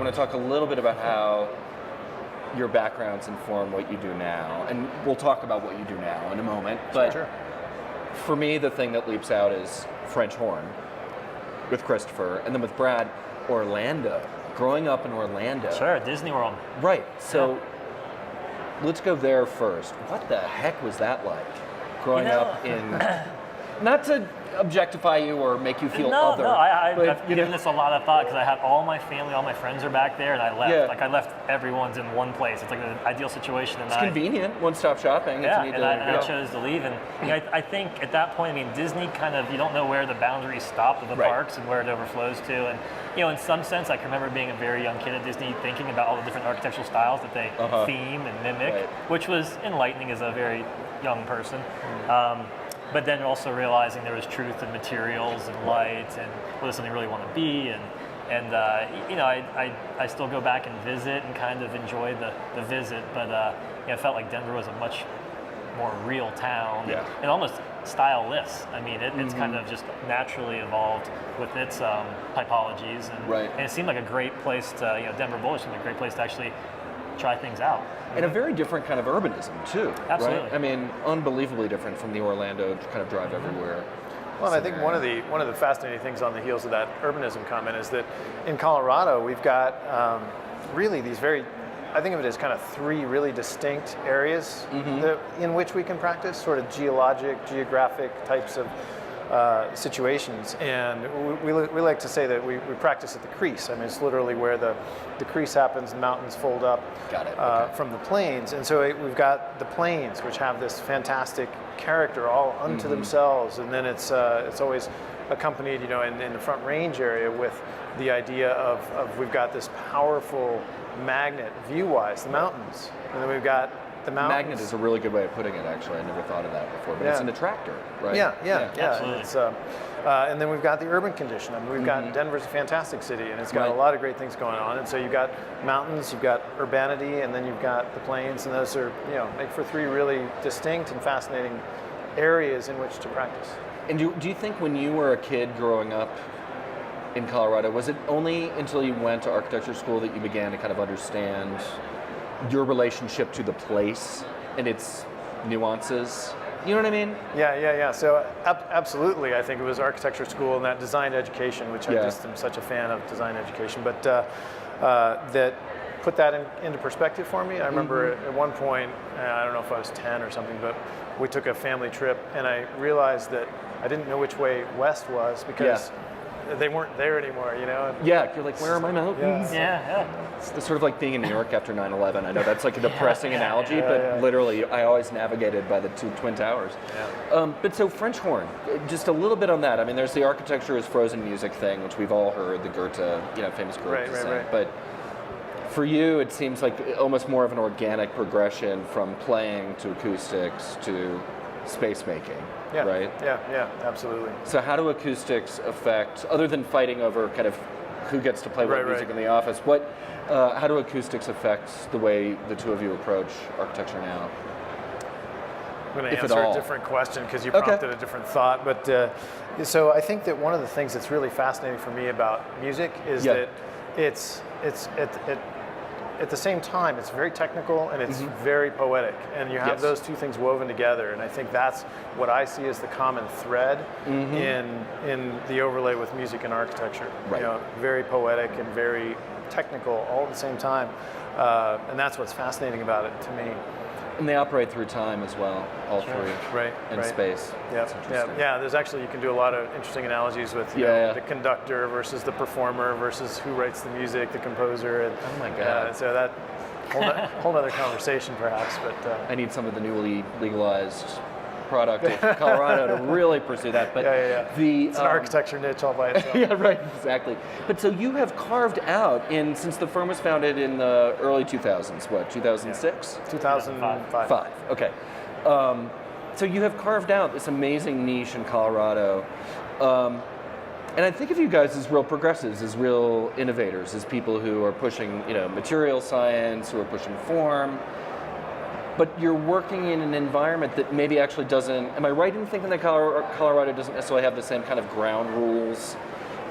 want to talk a little bit about how your backgrounds inform what you do now, and we'll talk about what you do now in a moment. But Sure. for me, the thing that leaps out is French horn with Christopher, and then with Brad, Orlando. Growing up in Orlando. Sure, Disney World. Right. So let's go there first. What the heck was that like? Growing up in, not to objectify you or make you feel other. I've given this a lot of thought because I have all my family, all my friends are back there, and I left. Yeah. Like I left everyone's in one place. It's like an ideal situation. And It's convenient, one-stop shopping. Yeah, if you need and to I go. chose to leave. And you know, I think at that point, I mean, Disney kind of, you don't know where the boundaries stop of the Right. parks and where it overflows to. And, you know, in some sense, I can remember being a very young kid at Disney thinking about all the different architectural styles that they theme and mimic, Right. which was enlightening as a very young person. But then also realizing there was truth in materials and light and what does something really want to be. And you know, I still go back and visit and kind of enjoy the visit, but you know, I felt like Denver was a much more real town and almost styleless. I mean, it's kind of just naturally evolved with its typologies, and it seemed like a great place to, you know, Denver Bullish seemed like a great place to actually try things out. And a very different kind of urbanism too. Absolutely. Right? I mean, unbelievably different from the Orlando kind of drive everywhere. Well, I think one of the fascinating things on the heels of that urbanism comment is that in Colorado we've got really these very, I think of it as kind of three really distinct areas in which we can practice sort of geographic types of situations, and we like to say that we practice at the crease. I mean, it's literally where the crease happens, the mountains fold up from the plains, and so we've got the plains, which have this fantastic character all unto themselves, and then it's always accompanied, you know, in the Front Range area with the idea of we've got this powerful magnet view-wise, the mountains, and then we've got the mountains. Magnet is a really good way of putting it, actually. I never thought of that before, but it's an attractor, right? Yeah. Absolutely. It's, and then we've got the urban condition. I mean, we've got Denver's a fantastic city, and it's got a lot of great things going on. And so you've got mountains, you've got urbanity, and then you've got the plains, and those are, you know, make for three really distinct and fascinating areas in which to practice. And do you think when you were a kid growing up in Colorado, was it only until you went to architecture school that you began to kind of understand your relationship to the place and its nuances? You know what I mean? Yeah. So absolutely, I think it was architecture school and that design education, which I just am such a fan of design education, but that put that into perspective for me. I remember at one point, I don't know if I was 10 or something, but we took a family trip, and I realized that I didn't know which way west was because they weren't there anymore, you know? Yeah, you're like, where are my mountains? Yeah. It's sort of like being in New York after 9/11. I know that's like a depressing analogy, but literally, I always navigated by the two Twin Towers. But so French horn, just a little bit on that. I mean, there's the architecture is frozen music thing, which we've all heard, the Goethe, famous Goethe thing. Right. But for you, it seems like almost more of an organic progression from playing to acoustics to space making, right? Yeah, absolutely. So how do acoustics affect, other than fighting over kind of who gets to play what music in the office, how do acoustics affect the way the two of you approach architecture now? I'm going to answer a different question because you prompted a different thought, but so I think that one of the things that's really fascinating for me about music is that it's at the same time, it's very technical and it's very poetic, and you have those two things woven together. And I think that's what I see as the common thread in the overlay with music and architecture. Right. You know, very poetic and very technical all at the same time, and that's what's fascinating about it to me. And they operate through time as well, all three, and space. Yeah. There's actually, you can do a lot of interesting analogies with the conductor versus the performer versus who writes the music, the composer. And, oh my God! So that whole other conversation, perhaps. But I need some of the newly legalized product of Colorado to really pursue that. But it's an architecture niche all by itself. Yeah, right, exactly. But so you have carved out since the firm was founded in the early 2000s, what, 2006? 2005. Okay. So you have carved out this amazing niche in Colorado. And I think of you guys as real progressives, as real innovators, as people who are pushing, material science, who are pushing form. But you're working in an environment that maybe actually doesn't, am I right in thinking that Colorado doesn't necessarily have the same kind of ground rules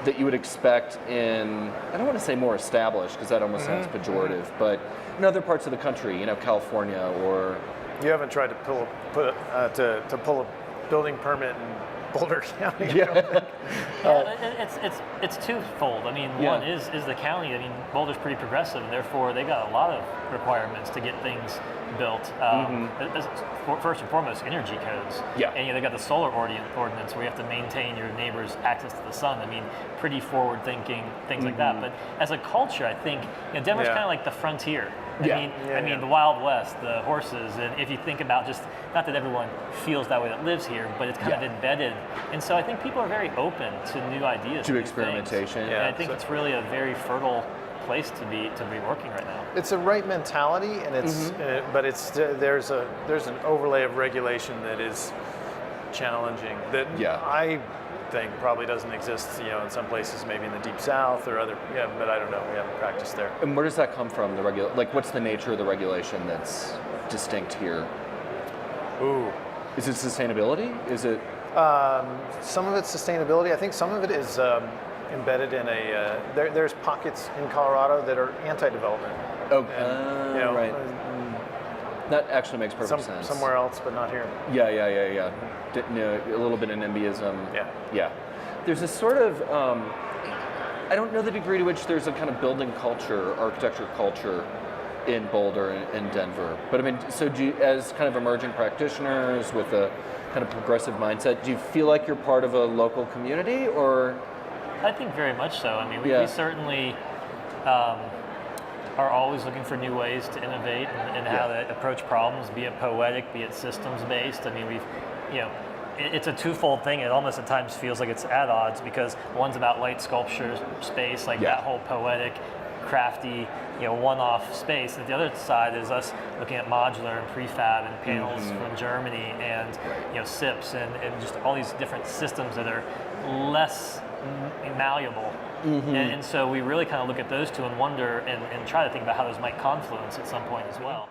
that you would expect in, I don't want to say more established, because that almost sounds pejorative, but in other parts of the country, California or... You haven't tried to pull a building permit in Boulder County? It's twofold. I mean, Yeah. one is the county. I mean, Boulder's pretty progressive, and therefore they got a lot of requirements to get things built. First and foremost, energy codes. Yeah. And they got the solar ordinance where you have to maintain your neighbor's access to the sun. I mean, pretty forward-thinking things like that. But as a culture, I think Denver's kind of like the frontier. I mean, the Wild West, the horses, and if you think about just, not that everyone feels that way that lives here, but it's kind of embedded. And so I think people are very open to new ideas. To new experimentation. things. Yeah. And I think it's really a very fertile place to be working right now. It's a right mentality, and it's but there's an overlay of regulation that is challenging that I think probably doesn't exist, in some places, maybe in the deep south or other, but I don't know. We haven't practiced there. And where does that come from? What's the nature of the regulation that's distinct here? Ooh. Is it sustainability? Is it? Some of it's sustainability. I think some of it is embedded in there's pockets in Colorado that are anti-development. Oh, And, right. That actually makes perfect sense. Somewhere else, but not here. Yeah. A little bit of NIMBYism. Yeah. There's a sort of, I don't know the degree to which there's a kind of building culture, architecture culture in Boulder and Denver. But I mean, so as kind of emerging practitioners with a kind of progressive mindset, do you feel like you're part of a local community, or? I think very much so. I mean, we certainly are always looking for new ways to innovate and how to approach problems, be it poetic, be it systems-based. I mean, it's a twofold thing. It almost at times feels like it's at odds, because one's about light sculpture space, like that whole poetic, crafty, one-off space. And the other side is us looking at modular and prefab and panels from Germany and SIPs and just all these different systems that are less malleable. And so we really kind of look at those two and wonder and try to think about how those might confluence at some point as well.